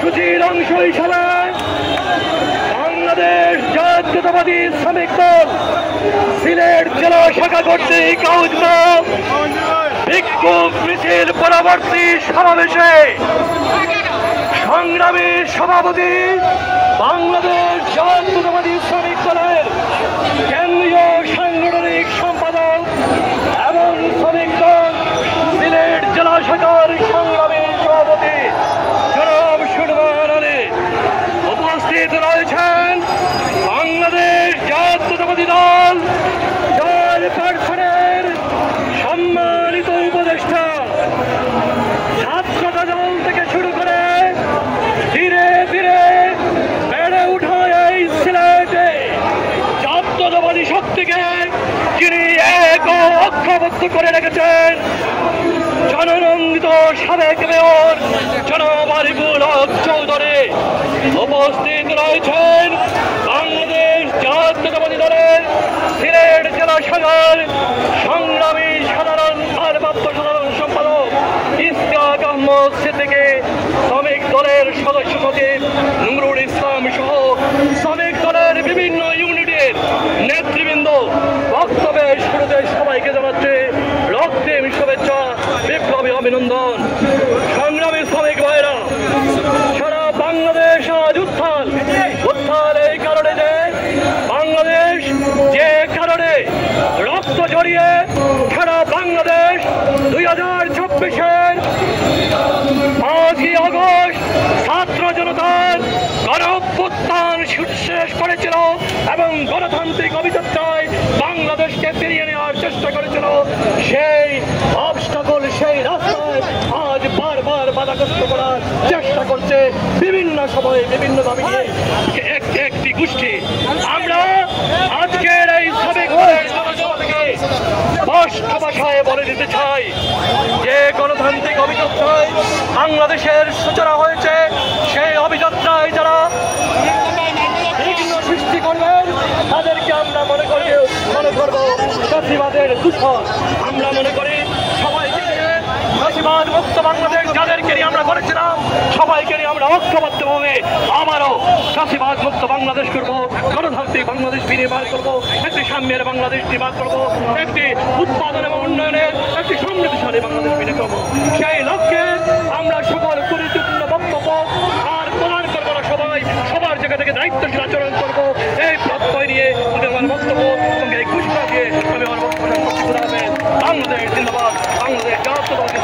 কর্মসূচির অংশ হিসাবে বাংলাদেশ জাতীয়তাবাদী শ্রমিক দল সিলেট জেলা শাখা কর্তৃক আয়োজিত বিক্ষোভ মিছিল পরবর্তী সমাবেশে সংগ্রামী সভাপতি বাংলাদেশ জাতীয়তাবাদী শ্রমিক দলের কেন্দ্রীয় সাংগঠনিক সম্পাদক এবং শ্রমিক দল সিলেট জেলা শাখার সংগ্রামী সভাপতি জনাব সুরমান আলী উপস্থিত রয়েছেন বাংলাদেশ জাতীয়তাবাদী দল চেয়ারপারসনের সম্মানিত উপদেষ্টা ছাত্রদল থেকে শুরু করে ধীরে ধীরে বেড়ে উঠা এই সিলেটে জাতীয়তাবাদী শক্তিকে যিনি এক ও ঐক্যবদ্ধ করে রেখেছেন জননন্দিত সাবেক মেয়র জনাব আরিফুল হক চৌধুরী উপস্থিত রয়েছেন বাংলাদেশ জাতীয়তাবাদী দলের সিলেট জেলা শাখার সংগ্রামী সাধারণ ভারপ্রাপ্ত সাধারণ সম্পাদক ইশতিয়াক আহমদ সিদ্দিকী, শ্রমিক দলের সদস্য সচিব নুরুল ইসলাম সহ শ্রমিক দলের বিভিন্ন ইউনিটের নেতৃবৃন্দ বক্তব্যের শুরুতে সবাইকে জানাচ্ছে রক্তিম শুভেচ্ছা, বিপ্লবী অভিনন্দন। সংগ্রামী শ্রমিক ভাইরা, সারা বাংলাদেশ আজ উত্থাল এই কারণে যে বাংলাদেশ যে কারণে রক্ত জড়িয়ে সারা বাংলাদেশ 2024-এর 5ই আগস্ট ছাত্র জনতার গণ-অভ্যুত্থান শেষ করেছিল এবং গণতান্ত্রিক অভিযাত্রায় বাংলাদেশকে ফিরিয়ে নেওয়ার চেষ্টা করেছিল। সেই অবস্টাকল, সেই রাস্তায় আজ বারবার বাধাগ্রস্ত করার চেষ্টা করছে বিভিন্ন সময়ে বিভিন্ন দাবি নিয়ে একটি গোষ্ঠী। আমরা আজকের এই শ্রমিক জনসভা থেকে স্পষ্ট ভাষায় বলে দিতে চাই যে গণতান্ত্রিক অভিযাত্রায় বাংলাদেশের সূচনা হয়েছে, সেই অভিযাত্রায় যারা বিঘ্ন সৃষ্টি করবেন তাদেরকে আমরা মনে করব ফ্যাসিবাদের দূষণ। আমরা মনে করি সবাইকে নিয়ে ফ্যাসিবাদ মুক্ত বাংলাদেশ যাদেরকে নিয়ে আমরা করেছিলাম সবাইকে নিয়ে আমরা ঐক্যবদ্ধভাবে আবারও ফ্যাসিবাদ মুক্ত বাংলাদেশ করব, গণতান্ত্রিক বাংলাদেশ বিনির্মাণ করব, একটি সাম্যের বাংলাদেশ নির্মাণ করব, একটি উৎপাদন এবং উন্নয়নের একটি সমৃদ্ধশালী বাংলাদেশ বিনিয়োগ করব। সেই লক্ষ্যে আমরা সকল গুরুত্বপূর্ণ বক্তব্য আর প্রদান করবো না, সবার জায়গা থেকে দায়িত্বশীল আচরণ করব। এই প্রত্যয় নিয়ে আমি আমার বক্তব্য এবং এই ঘোষণা দিয়ে আমি আমার বক্তব্য শেষ করতে হবে। বাংলাদেশ জিন্দাবাদ, বাংলাদেশ জাতীয়তাবাদী